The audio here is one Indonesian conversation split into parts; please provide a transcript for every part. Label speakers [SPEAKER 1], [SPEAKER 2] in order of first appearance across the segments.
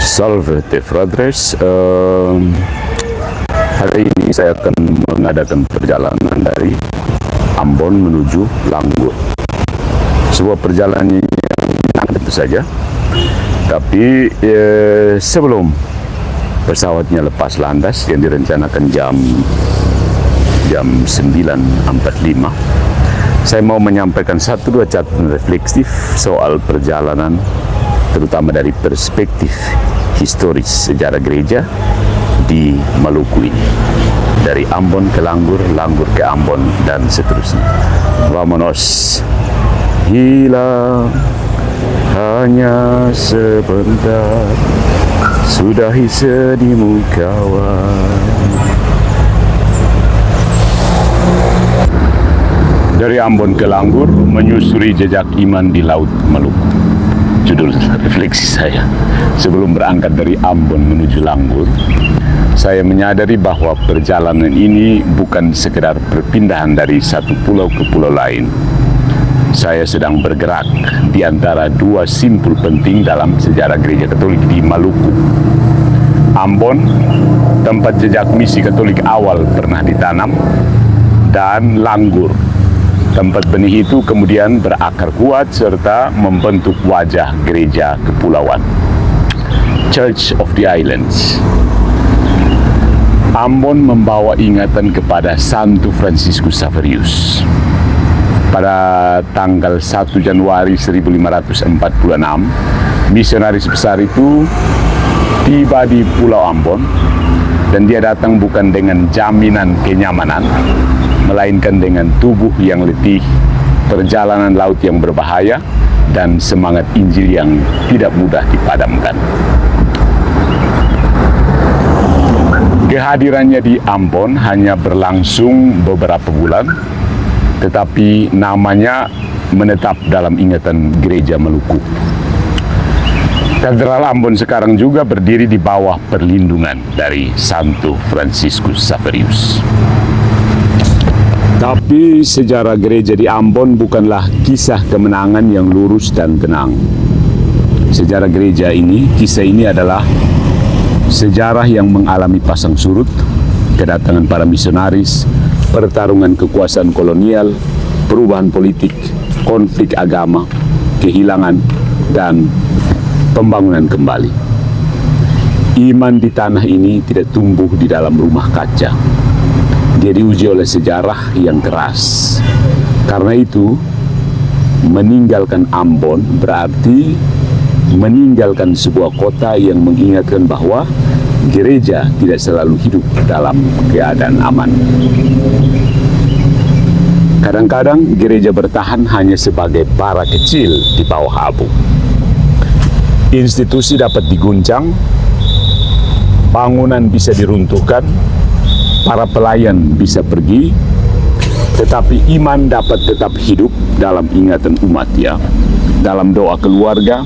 [SPEAKER 1] Salve Fradres, hari ini saya akan mengadakan perjalanan dari Ambon menuju Langgur. Sebuah perjalanan yang menyenangkan tentu saja, tapi sebelum pesawatnya lepas landas yang direncanakan jam 9.45, saya mau menyampaikan 1-2 catatan refleksif soal perjalanan, terutama dari perspektif historis sejarah gereja di Maluku ini, dari Ambon ke Langgur, Langgur ke Ambon, dan seterusnya. Vamonos. Hilang hanya sebentar, sudahi sedihmu kawan. Dari Ambon ke Langgur, menyusuri jejak iman di Laut Maluku. Judul refleksi saya. Sebelum berangkat dari Ambon menuju Langgur, saya menyadari bahwa perjalanan ini bukan sekedar perpindahan dari satu pulau ke pulau lain. Saya sedang bergerak di antara dua simpul penting dalam sejarah gereja Katolik di Maluku. Ambon, tempat jejak misi Katolik awal pernah ditanam, dan Langgur, tempat benih itu kemudian berakar kuat serta membentuk wajah gereja kepulauan, Church of the Islands. Ambon membawa ingatan kepada Santo Franciscus Xaverius. Pada tanggal 1 Januari 1546, misionaris besar itu tiba di Pulau Ambon, dan dia datang bukan dengan jaminan kenyamanan, melainkan dengan tubuh yang letih, perjalanan laut yang berbahaya, dan semangat Injil yang tidak mudah dipadamkan. Kehadirannya di Ambon hanya berlangsung beberapa bulan, tetapi namanya menetap dalam ingatan gereja Maluku. Katedral Ambon sekarang juga berdiri di bawah perlindungan dari Santo Franciscus Xaverius. Tapi sejarah gereja di Ambon bukanlah kisah kemenangan yang lurus dan tenang. Sejarah gereja ini, kisah ini adalah sejarah yang mengalami pasang surut, kedatangan para misionaris, pertarungan kekuasaan kolonial, perubahan politik, konflik agama, kehilangan, dan pembangunan kembali. Iman di tanah ini tidak tumbuh di dalam rumah kaca. Dia diuji oleh sejarah yang keras. Karena itu, meninggalkan Ambon berarti meninggalkan sebuah kota yang mengingatkan bahwa gereja tidak selalu hidup dalam keadaan aman. Kadang-kadang gereja bertahan hanya sebagai bara kecil di bawah abu. Institusi dapat diguncang, bangunan bisa diruntuhkan, para pelayan bisa pergi, tetapi iman dapat tetap hidup dalam ingatan umat, ya, dalam doa keluarga,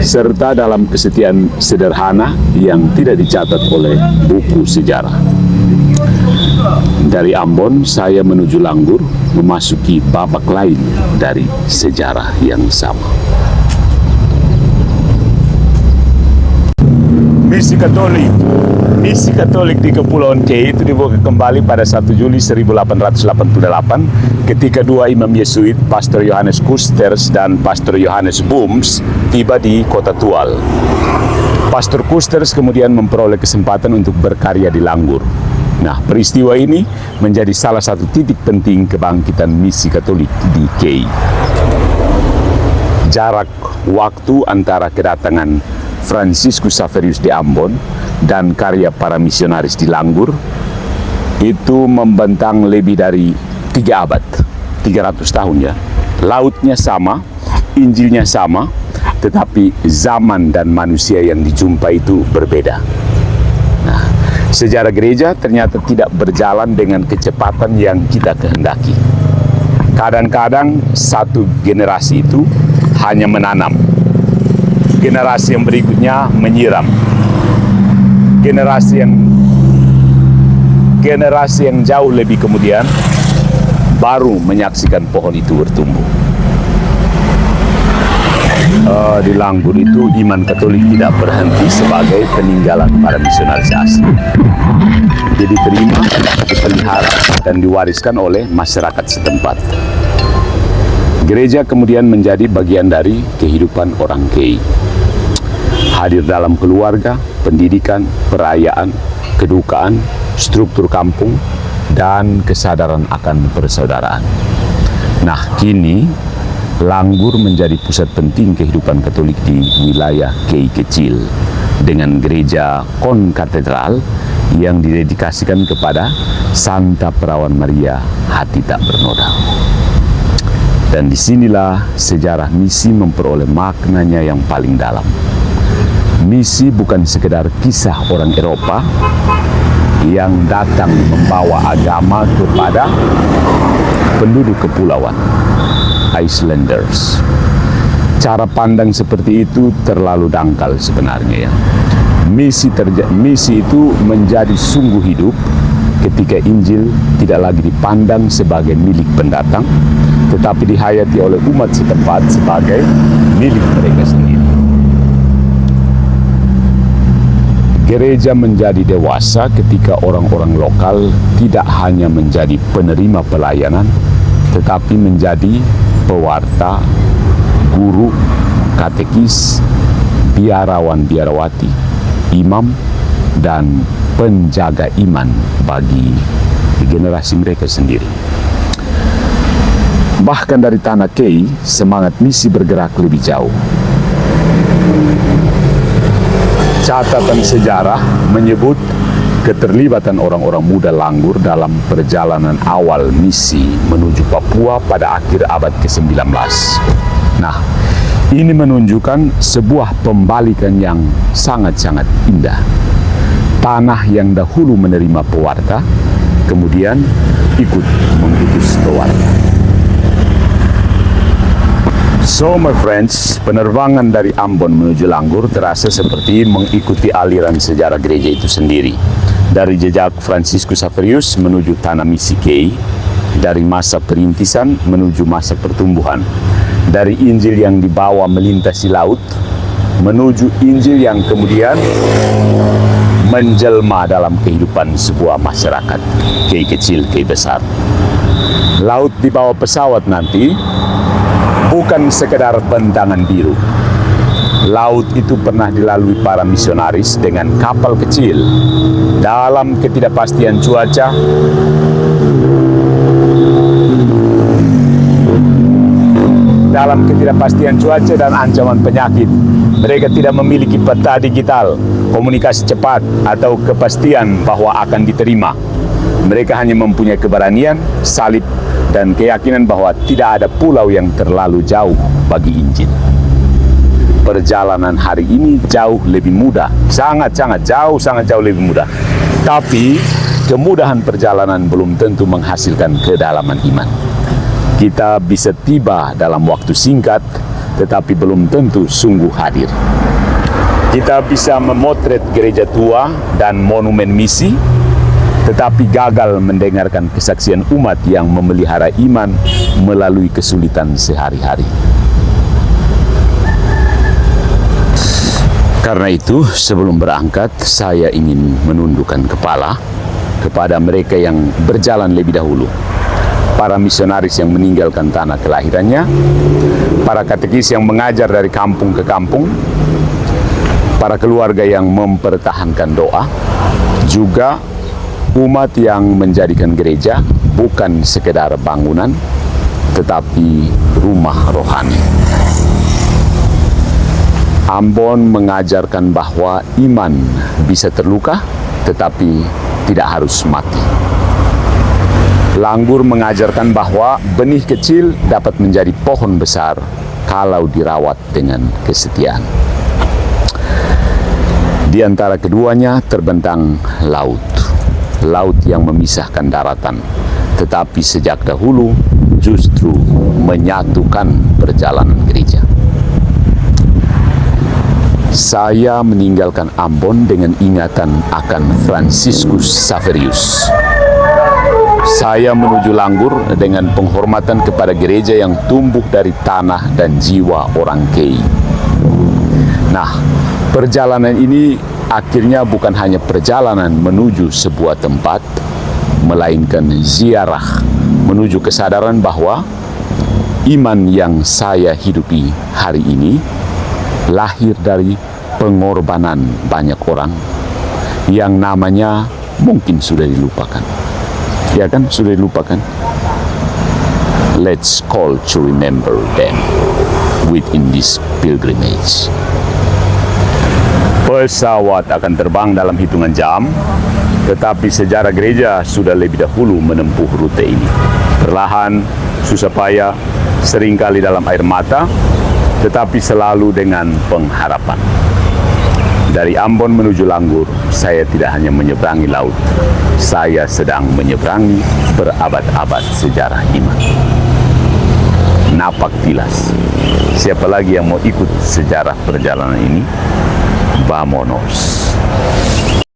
[SPEAKER 1] serta dalam kesetiaan sederhana yang tidak dicatat oleh buku sejarah. Dari Ambon, saya menuju Langgur, memasuki babak lain dari sejarah yang sama. Misi Katolik di Kepulauan K itu dibuka kembali pada 1 Juli 1888 ketika dua imam Yesuit, Pastor Johannes Kusters dan Pastor Johannes Booms, tiba di Kota Tual. Pastor Kusters kemudian memperoleh kesempatan untuk berkarya di Langgur. Nah, peristiwa ini menjadi salah satu titik penting kebangkitan misi Katolik di K. Jarak waktu antara kedatangan Franciscus Xaverius di Ambon dan karya para misionaris di Langgur itu membentang lebih dari 3 abad, 300 tahun, ya. Lautnya sama, Injilnya sama, tetapi zaman dan manusia yang dijumpai itu berbeda. Nah, sejarah gereja ternyata tidak berjalan dengan kecepatan yang kita kehendaki. Kadang-kadang satu generasi itu hanya menanam, generasi yang berikutnya menyiram, generasi yang jauh lebih kemudian baru menyaksikan pohon itu bertumbuh. Di Langgur itu iman Katolik tidak berhenti sebagai peninggalan para misionaris asing. Dia diterima, dipelihara, dan diwariskan oleh masyarakat setempat. Gereja kemudian menjadi bagian dari kehidupan orang Kei. Hadir dalam keluarga, pendidikan, perayaan, kedukaan, struktur kampung, dan kesadaran akan persaudaraan. Nah, kini Langgur menjadi pusat penting kehidupan Katolik di wilayah Kei kecil dengan gereja konkatedral yang didedikasikan kepada Santa Perawan Maria Hati Tak Bernoda. Dan disinilah sejarah misi memperoleh maknanya yang paling dalam. Misi bukan sekedar kisah orang Eropa yang datang membawa agama kepada penduduk kepulauan, Islanders. Cara pandang seperti itu terlalu dangkal sebenarnya ya. Misi itu menjadi sungguh hidup ketika Injil tidak lagi dipandang sebagai milik pendatang, tetapi dihayati oleh umat setempat sebagai milik mereka sendiri. Gereja menjadi dewasa ketika orang-orang lokal tidak hanya menjadi penerima pelayanan, tetapi menjadi pewarta, guru, katekis, biarawan-biarawati, imam, dan penjaga iman bagi generasi mereka sendiri. Bahkan dari tanah Kei, semangat misi bergerak lebih jauh. Catatan sejarah menyebut keterlibatan orang-orang muda Langgur dalam perjalanan awal misi menuju Papua pada akhir abad ke-19. Nah, ini menunjukkan sebuah pembalikan yang sangat-sangat indah. Tanah yang dahulu menerima pewarta, kemudian ikut mengutus pewarta. So my friends, penerbangan dari Ambon menuju Langgur terasa seperti mengikuti aliran sejarah gereja itu sendiri. Dari jejak Fransiskus Xaverius menuju tanah misi Kei, dari masa perintisan menuju masa pertumbuhan, dari Injil yang dibawa melintasi laut menuju Injil yang kemudian menjelma dalam kehidupan sebuah masyarakat Kei kecil, Kei besar. Laut di bawah pesawat nanti bukan sekedar bentangan biru. Laut itu pernah dilalui para misionaris dengan kapal kecil dalam ketidakpastian cuaca, dan ancaman penyakit. Mereka tidak memiliki peta digital, komunikasi cepat, atau kepastian bahwa akan diterima. Mereka hanya mempunyai keberanian, salib, dan keyakinan bahwa tidak ada pulau yang terlalu jauh bagi Injil. Perjalanan hari ini jauh lebih mudah, sangat jauh lebih mudah. Tapi kemudahan perjalanan belum tentu menghasilkan kedalaman iman. Kita bisa tiba dalam waktu singkat, tetapi belum tentu sungguh hadir. Kita bisa memotret gereja tua dan monumen misi, tetapi gagal mendengarkan kesaksian umat yang memelihara iman melalui kesulitan sehari-hari. Karena itu, sebelum berangkat, saya ingin menundukkan kepala kepada mereka yang berjalan lebih dahulu. Para misionaris yang meninggalkan tanah kelahirannya, para katekis yang mengajar dari kampung ke kampung, para keluarga yang mempertahankan doa, juga umat yang menjadikan gereja bukan sekedar bangunan, tetapi rumah rohani. Ambon mengajarkan bahwa iman bisa terluka, tetapi tidak harus mati. Langgur mengajarkan bahwa benih kecil dapat menjadi pohon besar kalau dirawat dengan kesetiaan. Di antara keduanya terbentang laut. Laut yang memisahkan daratan, tetapi sejak dahulu justru menyatukan perjalanan gereja. Saya meninggalkan Ambon dengan ingatan akan Fransiskus Xaverius. Saya menuju Langgur dengan penghormatan kepada gereja yang tumbuh dari tanah dan jiwa orang Kei. Nah, perjalanan ini akhirnya bukan hanya perjalanan menuju sebuah tempat, melainkan ziarah menuju kesadaran bahwa iman yang saya hidupi hari ini lahir dari pengorbanan banyak orang yang namanya mungkin sudah dilupakan. Ya kan, sudah dilupakan. Let's call to remember them within this pilgrimage. Pesawat akan terbang dalam hitungan jam, tetapi sejarah gereja sudah lebih dahulu menempuh rute ini. Perlahan, susah payah, seringkali dalam air mata, tetapi selalu dengan pengharapan. Dari Ambon menuju Langgur, saya tidak hanya menyeberangi laut, saya sedang menyeberangi berabad-abad sejarah iman. Napak tilas. Siapa lagi yang mau ikut sejarah perjalanan ini? Vamonos.